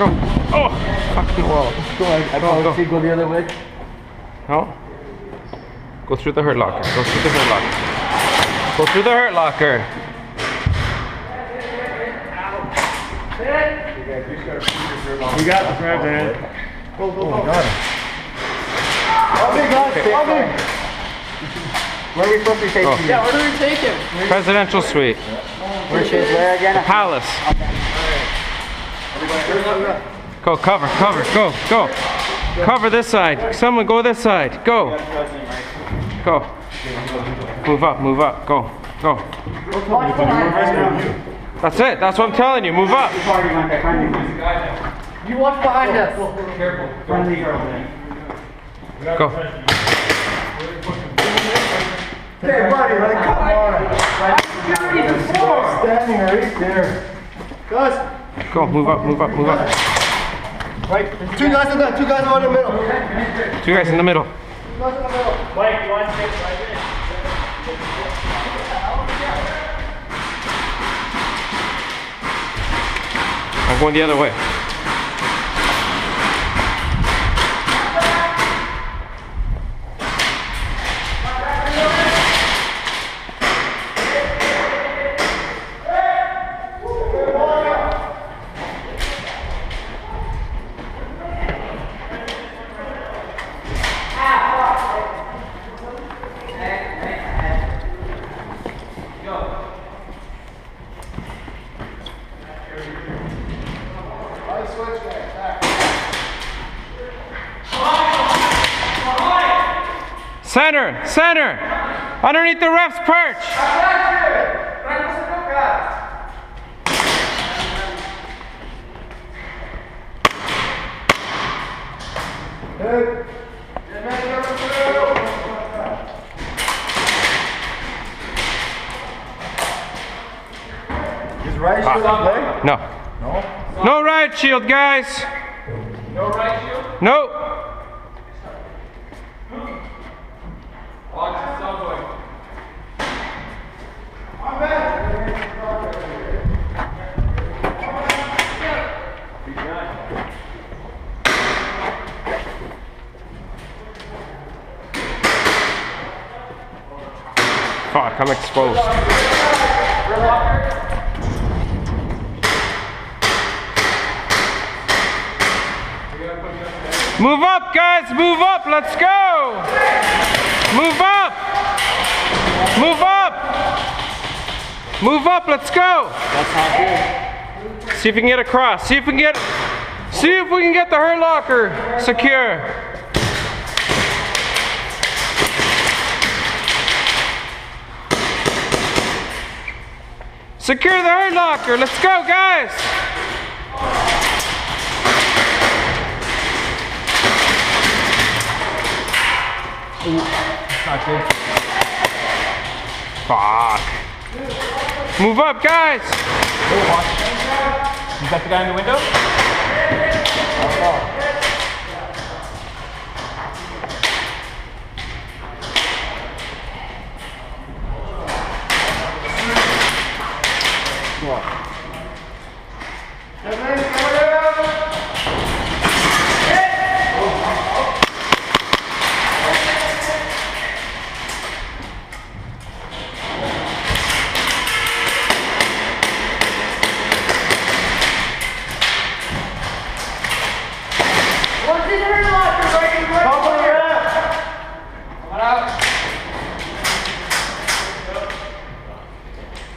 Go. Oh, fucking wall. Go ahead. I probably go the other way. No. Go through the hurt locker. Go through the hurt locker. Go through the hurt locker. You got the grab, man. Go, go, go. Got him. Where are we supposed to take him? Yeah, where do we take him? Presidential suite. Where's his where again? The palace. Go, cover, cover, go, go. Cover this side. Someone go this side. Go. Go. Move up, go, go. That's it, that's what I'm telling you, move up. You watch behind us. Go. Hey buddy, like, come on. Standing right there. Guys. Go, move up, move up, move up. Right, two guys in the middle, two guys in the middle. Two guys in the middle. Two guys in the middle. Mike, you want to take right there? I'm going the other way. Center, center, underneath the ref's perch. Is right shield on play? No. No? No right shield, guys. No right shield? No. Watch the subway. Fuck, I'm exposed. Move up, guys, move up, let's go. Move up. Move up. Move up, let's go. That's not good. See if we can get across. See if we can get the hurt locker secure. Secure the hurt locker. Let's go, guys. It's not good. Fuck. Move up, guys. You got the guy in the window?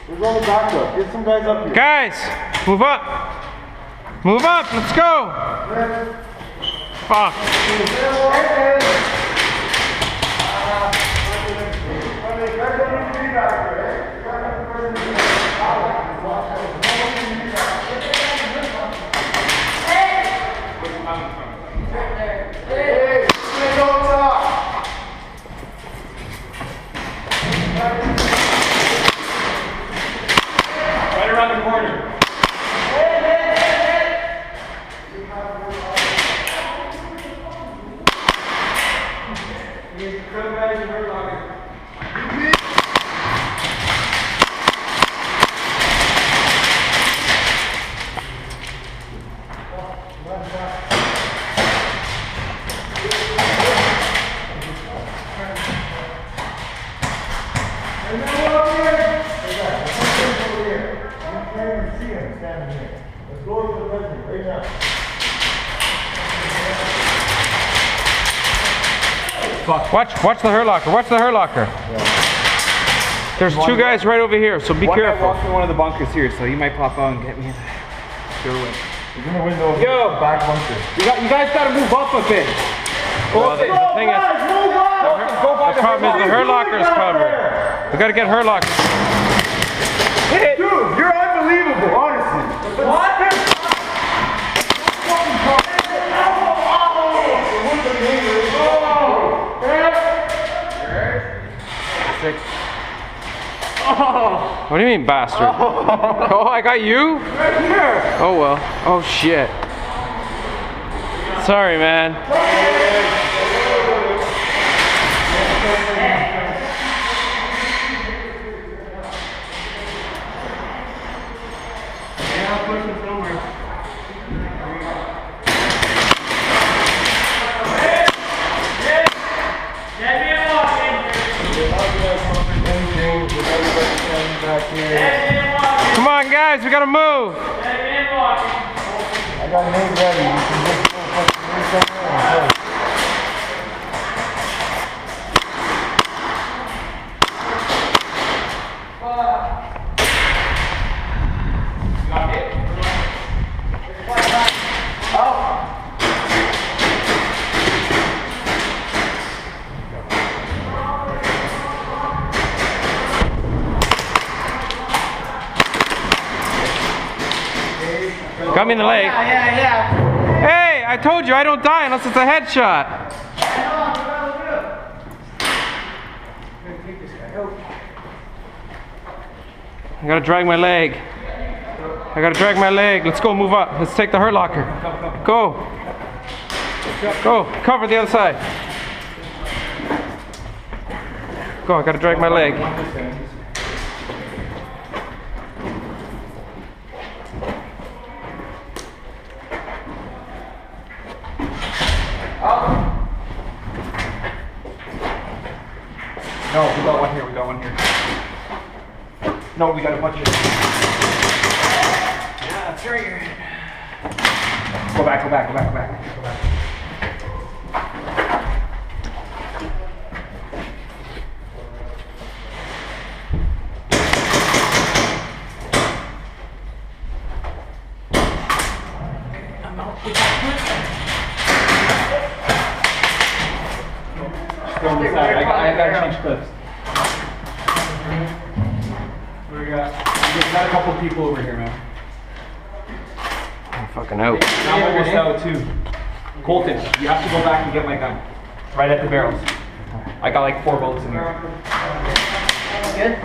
Where's all the doctor? Get some guys up here. Guys, move up. Move up, let's go. Fuck. Right around the corner. Watch the her locker. Watch the her locker. There's two guys right over here, so be One guy careful. walks in one of the bunkers here, so he might pop out and get me. Go away. He's in the window. Yo, Back bunker. you guys gotta move up a bit. Well, the thing is, the problem is the her locker is covered. We gotta get her locker. Dude, you're unbelievable, honestly. What? Six. What do you mean, bastard? Oh, I got you? Right here. Oh well. Oh shit. Sorry, man. Come on, guys, we gotta move. I got a name ready. You can just go fucking move somewhere and play. Got me in the leg. Yeah. Hey, I told you I don't die unless it's a headshot. I gotta drag my leg. I gotta drag my leg. Let's go, move up. Let's take the hurt locker. Go. Go, cover the other side. Go, I gotta drag my leg. No, we got one here. We got one here. No, we got a bunch of. Yeah, that's right. Go back. Go on the side. I gotta change clips. What do we got? We got a couple people over here, man. I'm fucking out. I'm almost out too. Colton, you have to go back and get my gun. Right at the barrels. I got like 4 bullets in here. Good.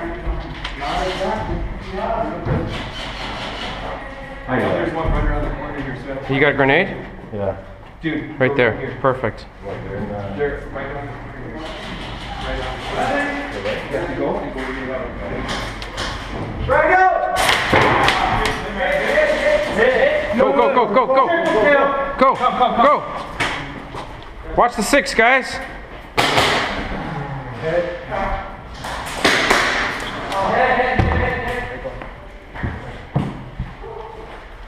I know there's one right around the corner here, so. You got a grenade? Yeah. Dude, Right go there. here. Perfect. There, right down the corner here. Right down. You have to go and go where you're at. Go. Go. Go. Watch the 6, guys.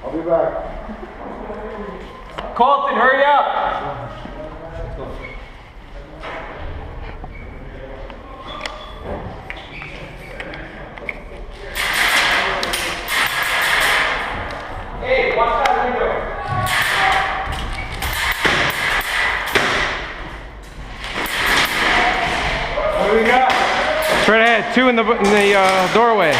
I'll be back. Colton, hurry up! Hey, watch that window. What do we got? Straight ahead. 2 in the doorway.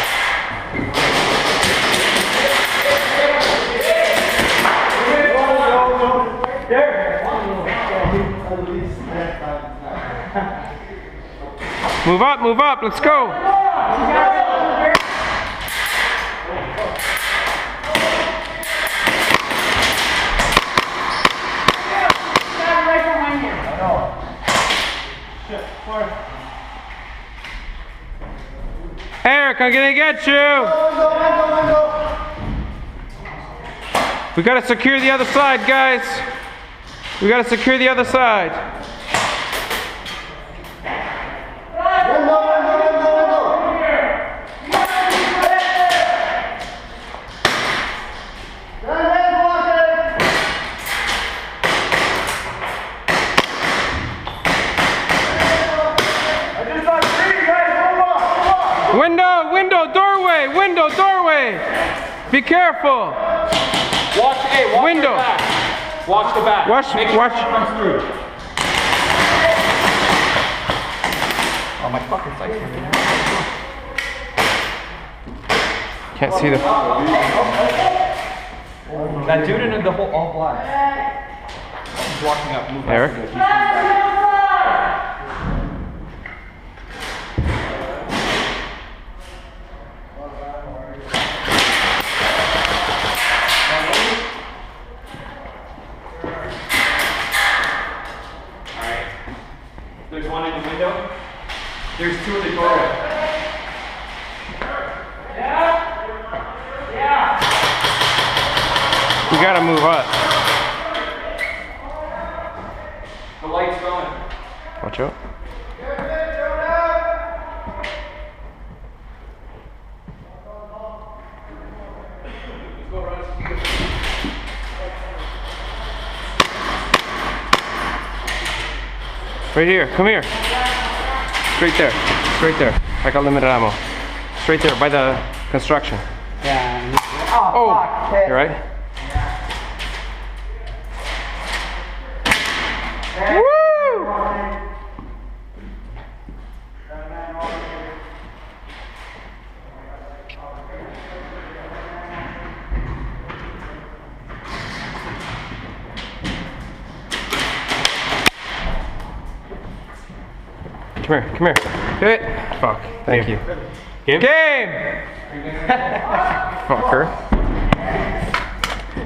Move up. Let's go. Eric, I'm gonna get you. We gotta secure the other side, guys. We gotta secure the other side. Window, window, doorway, window, doorway. Be careful. Watch, hey, watch Window. your back. Watch the back. Watch, Make sure watch. it comes through. Oh, my fucking sight's coming. Can't see the. That dude in the whole all black. He's walking up. Move back. Eric? He's coming back. There's one in the window. There's two in the doorway. You gotta move up. The light's going. Watch out. Right here, come here. Straight there, straight there. I got limited ammo. Straight there by the construction. Yeah. Oh, fuck. Hit. You right? Woo! Come here, come here. Hit. Fuck. Thank you. Game? Game! Fucker.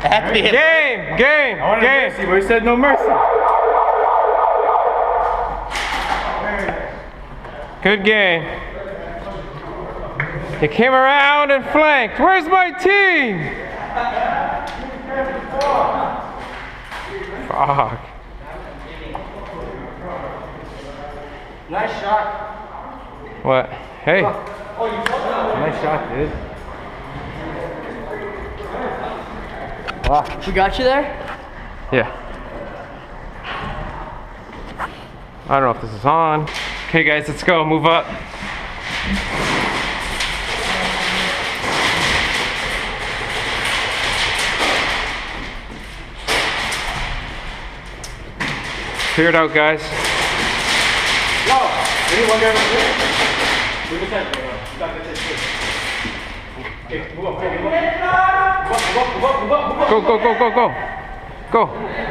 Game! Game! Game! Mercy, but he said no mercy. Good game. He came around and flanked. Where's my team? Fuck. Nice shot. What? Hey. Nice shot, dude. We got you there? Yeah. I don't know if this is on. Okay guys, let's go. Move up. Clear it out, guys. Anyone got it? Move his head. Stop this head. Okay, move up. Go, go, go, go, go. Go.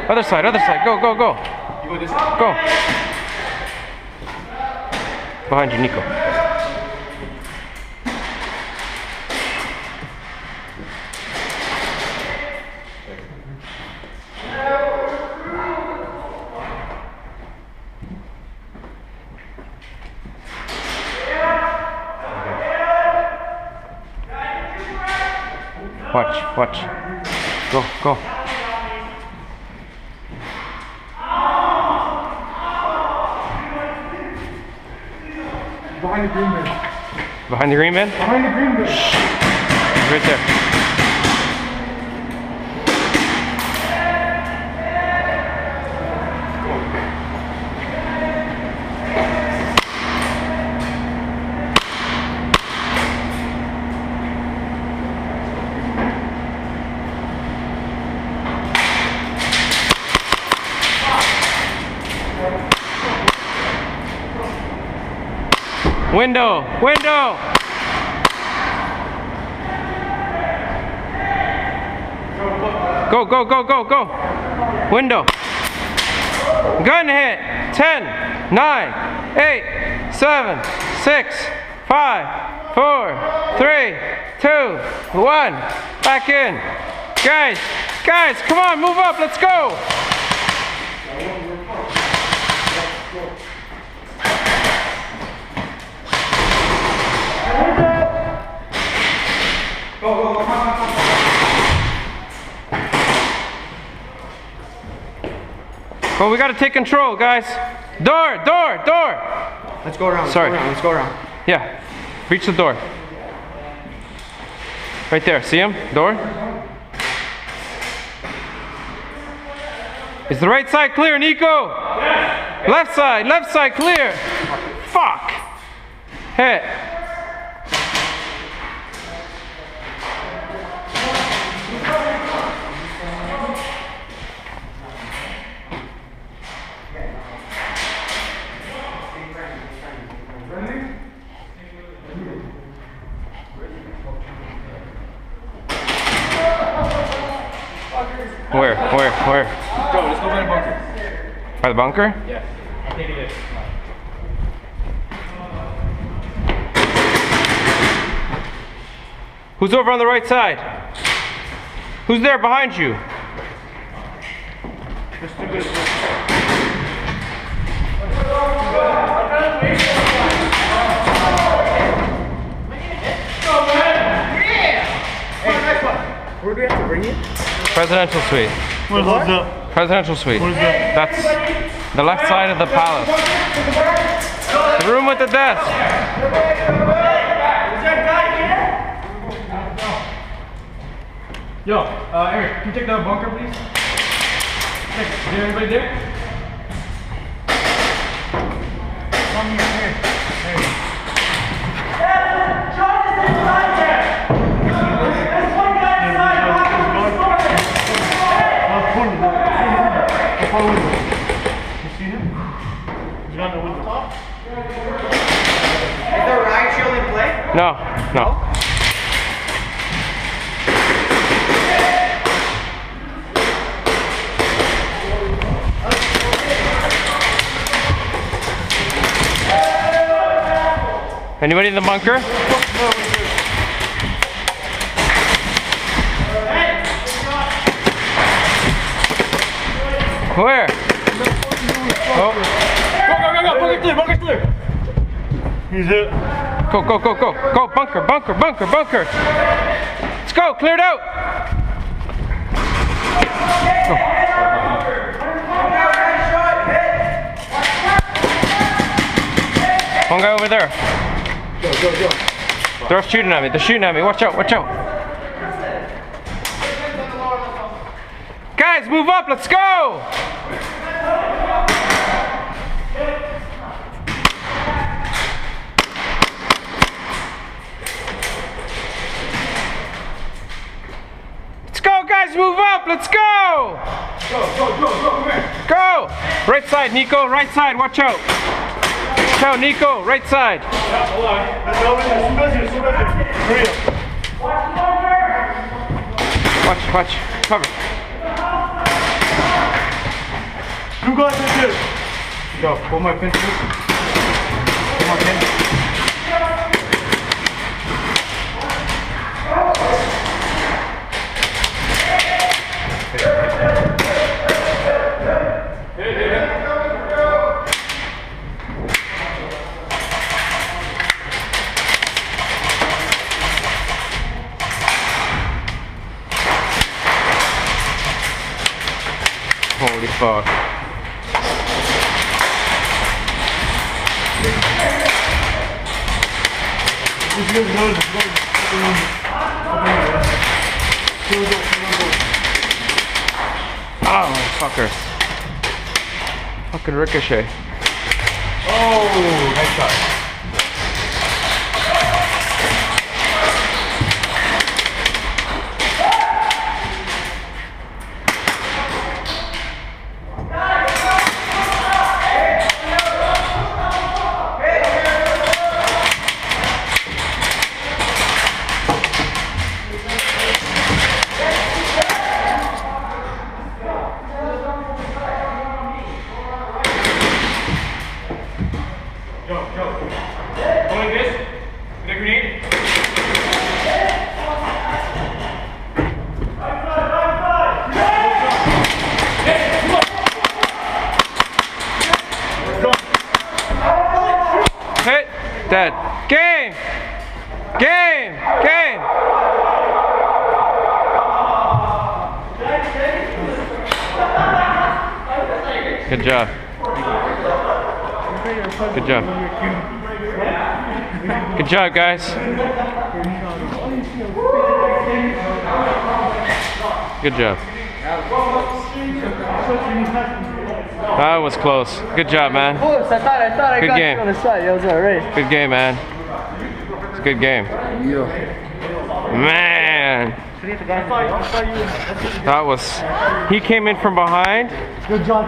Other side, other side. Go, go, go. You go this side. Go. Behind you, Nico. Watch, watch. Go, go. Behind the green bin. Behind the green bin? Behind the green bin. Right there. Window, window. Go, go, go, go, go. Window. Gun hit. 10, 9, 8, 7, 6, 5, 4, 3, 2, 1. Back in. Guys, guys, come on, move up, let's go. Well, we gotta take control, guys. Door, door, door. Let's go around. Sorry. Let's go around. Yeah, reach the door. Right there, see him? Door. Is the right side clear, Nico? Yes. Left side clear. Fuck. Hit. By the bunker? Yeah. I think it is. Who's over on the right side? Who's there behind you? Where do we have to bring you? Presidential suite. Where's that? Presidential suite. What is that? That's the left side of the palace. The room with the desk. Yo, Eric, can you take the bunker, please? Is there anybody there? You see him? He's on the window top. Is there ride shield in play? No, no. Anybody in the bunker? Where? Oh. Go, bunker's clear. He's it. Go, go, go, go. Go, bunker, bunker, bunker, bunker. Let's go, cleared out. Go. One guy over there. Go, go, go. They're shooting at me. They're shooting at me. Watch out, watch out. Guys, move up. Let's go. Let's go, guys. Move up. Let's go. Go, come here. Go. Right side, Nico. Right side. Watch out. Watch out, Nico. Right side. Hold on. Watch, watch. Cover. You guys are good. Go, pull my pin through. Pull my pin. Holy fuck. Oh, fuckers. Fucking ricochet. Oh, nice shot. Going this, with a grenade. Hit. Dead. Game. Game. Game. Good job. Good job. Good job, guys. Good job. That was close. Good job, man. Close. I thought I Good got game. you on the side. That was alright. Good game, man. It's a good game. Man. That was. He came in from behind. Good job.